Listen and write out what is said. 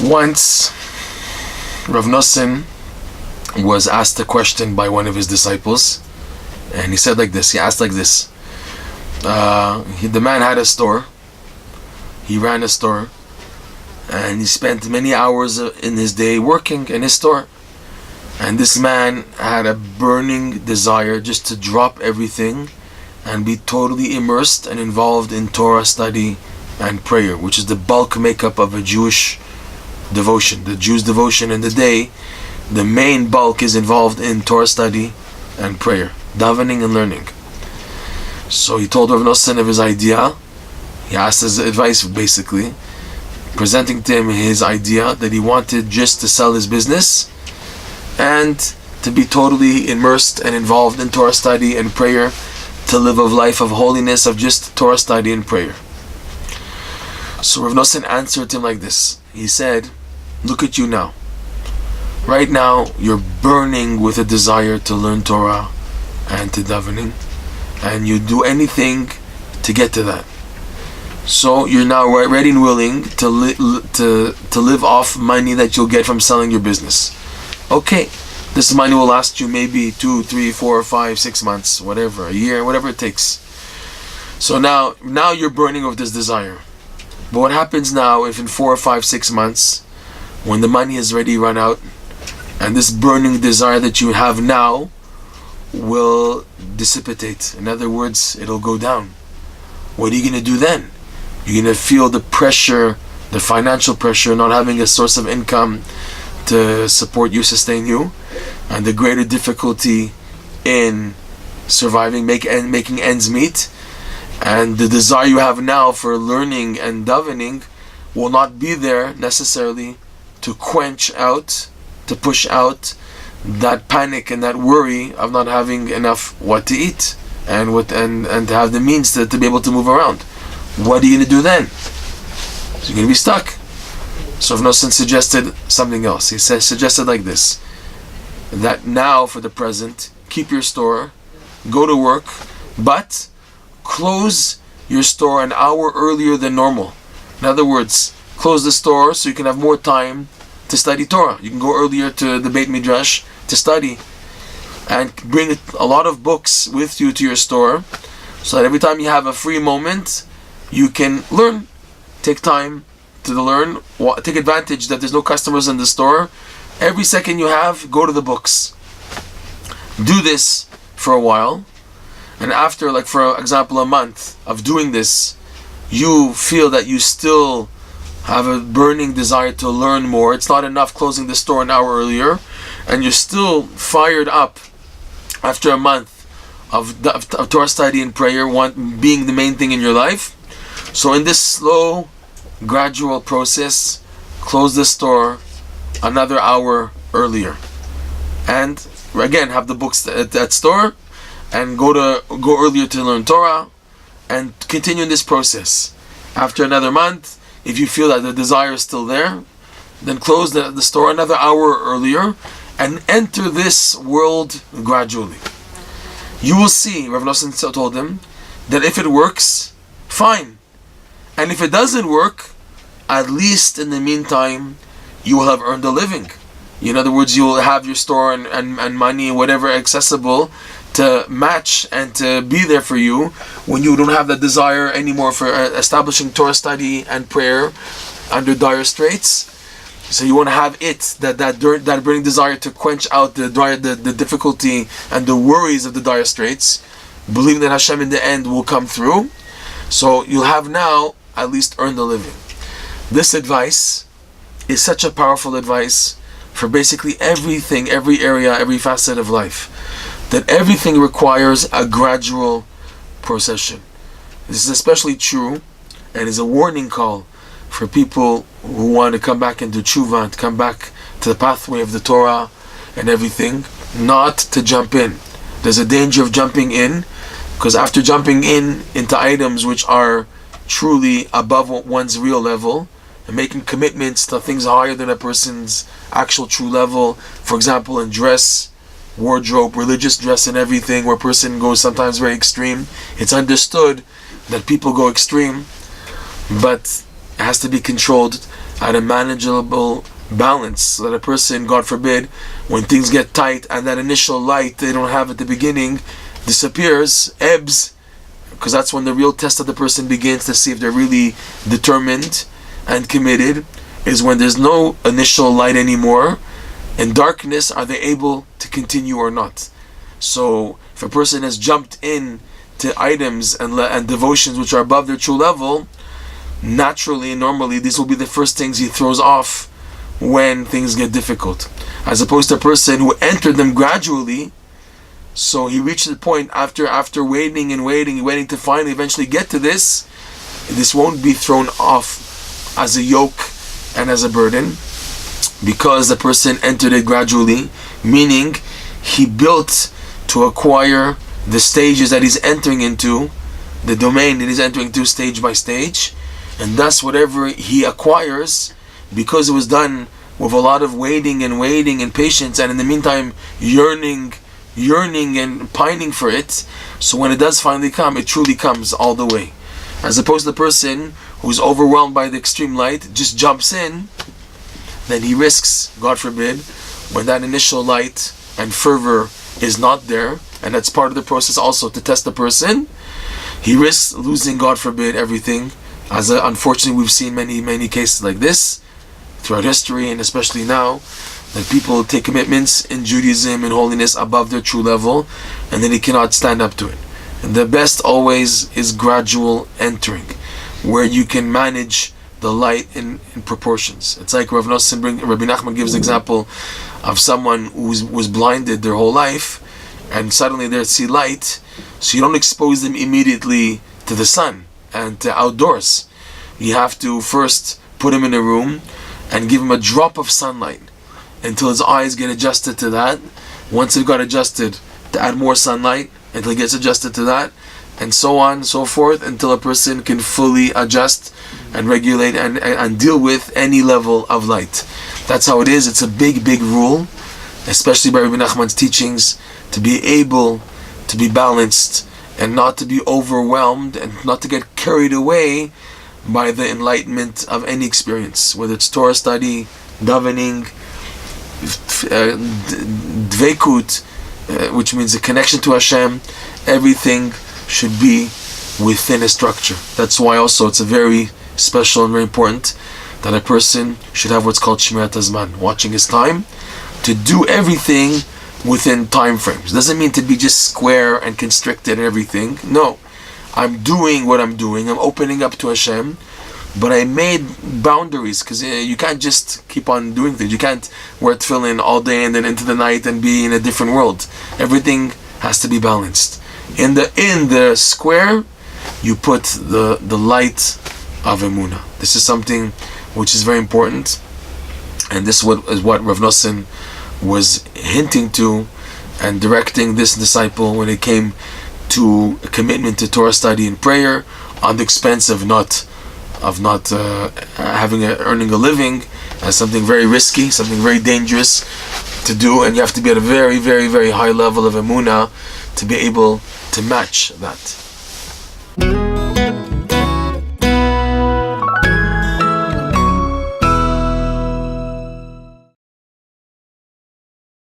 Once, Reb Noson was asked a question by one of his disciples, and he said like this. He asked like this. The man had a store. He ran a store, and he spent many hours in his day working in his store. And this man had a burning desire just to drop everything and be totally immersed and involved in Torah study and prayer, which is the bulk makeup of a Jewish devotion. The Jews' devotion in the day, the main bulk is involved in Torah study and prayer, davening and learning. So he told Reb Noson of his idea. He asked his advice, basically, presenting to him his idea that he wanted just to sell his business and to be totally immersed and involved in Torah study and prayer, to live a life of holiness, of just Torah study and prayer. So Reb Noson answered him like this. He said, look at you now. Right now, you're burning with a desire to learn Torah and to davening, and you do anything to get to that. So you're now ready and willing to live off money that you'll get from selling your business. Okay, this money will last you maybe 2, 3, 4, 5, 6 months, whatever, a year, whatever it takes. So now you're burning with this desire. But what happens now if in 4, 5, 6 months, when the money is already run out, and this burning desire that you have now will dissipate? In other words, it'll go down. What are you going to do then? You're going to feel the pressure, the financial pressure, not having a source of income to support you, sustain you, and the greater difficulty in surviving, making ends meet. And the desire you have now for learning and davening will not be there necessarily to quench out, to push out that panic and that worry of not having enough what to eat and to have the means to be able to move around. What are you going to do then? So you're going to be stuck. So Reb Noson suggested something else. He suggested like this, that now for the present, keep your store, go to work, but close your store an hour earlier than normal. In other words, close the store so you can have more time to study Torah. You can go earlier to the Beit Midrash to study, and bring a lot of books with you to your store, so that every time you have a free moment, you can learn. Take time to learn. Take advantage that there's no customers in the store. Every second you have, go to the books. Do this for a while, and after, like for example, a month of doing this, you feel that you still have a burning desire to learn more. It's not enough closing the store an hour earlier, and you're still fired up after a month of Torah study and prayer, being the main thing in your life. So in this slow, gradual process, close the store another hour earlier, and again have the books at that store, and go earlier to learn Torah, and continue in this process. After another month, if you feel that the desire is still there, then close the store another hour earlier, and enter this world gradually. You will see, Reb Noson told him, that if it works, fine. And if it doesn't work, at least in the meantime, you will have earned a living. In other words, you will have your store and money, whatever, accessible to match and to be there for you when you don't have that desire anymore for establishing Torah study and prayer under dire straits. So you want to have it, that burning desire to quench out the difficulty and the worries of the dire straits, believing that Hashem in the end will come through. So you'll have now at least earned a living. This advice is such a powerful advice for basically everything, every area, every facet of life. That everything requires a gradual procession. This is especially true and is a warning call for people who want to come back into tshuva and come back to the pathway of the Torah and everything, not to jump in. There's a danger of jumping in, because after jumping into items which are truly above one's real level, and making commitments to things higher than a person's actual true level, for example in dress, wardrobe, religious dress and everything, where a person goes sometimes very extreme. It's understood that people go extreme, but it has to be controlled. at a manageable balance, so that a person, God forbid, when things get tight and that initial light they don't have at the beginning disappears, ebbs, because that's when the real test of the person begins to see if they're really determined and committed, is when there's no initial light anymore. In darkness, are they able to continue or not? So if a person has jumped in to items and devotions which are above their true level, naturally and normally these will be the first things he throws off when things get difficult, as opposed to a person who entered them gradually. So he reached the point after waiting to finally eventually get to this won't be thrown off as a yoke and as a burden, because the person entered it gradually, meaning he built to acquire the stages that he's entering into, the domain that he's entering into stage by stage, and thus whatever he acquires, because it was done with a lot of waiting and patience, and in the meantime yearning and pining for it, so when it does finally come, it truly comes all the way. As opposed to the person who's overwhelmed by the extreme light, just jumps in, then he risks, God forbid, when that initial light and fervor is not there, and that's part of the process also to test the person, he risks losing, God forbid, everything. As unfortunately we've seen many cases like this throughout history, and especially now, that people take commitments in Judaism and holiness above their true level, and then he cannot stand up to it. And the best always is gradual entering, where you can manage the light in proportions. It's like Reb Noson Rabbi Nachman gives the example of someone who was blinded their whole life, and suddenly they see light, so you don't expose them immediately to the sun and to outdoors. You have to first put him in a room and give him a drop of sunlight until his eyes get adjusted to that. Once they've got adjusted, to add more sunlight until he gets adjusted to that, and so on and so forth, until a person can fully adjust and regulate and deal with any level of light. That's how it is. It's a big rule, especially by Rabbi Nachman's teachings, to be able to be balanced and not to be overwhelmed and not to get carried away by the enlightenment of any experience, whether it's Torah study, davening, dveikut, which means a connection to Hashem. Everything should be within a structure. That's why also it's a very special and very important that a person should have what's called Shmirat Hazman, watching his time, to do everything within time frames. Doesn't mean to be just square and constricted and everything. No, I'm doing what I'm doing. I'm opening up to Hashem, but I made boundaries, because you can't just keep on doing things. You can't wear tefillin all day and then into the night and be in a different world. Everything has to be balanced. In the square, you put the light of Emunah. This is something which is very important, and this is what Reb Noson was hinting to and directing this disciple when it came to a commitment to Torah study and prayer, on the expense of not earning a living, as something very risky, something very dangerous to do, and you have to be at a very high level of Emunah to be able to match that.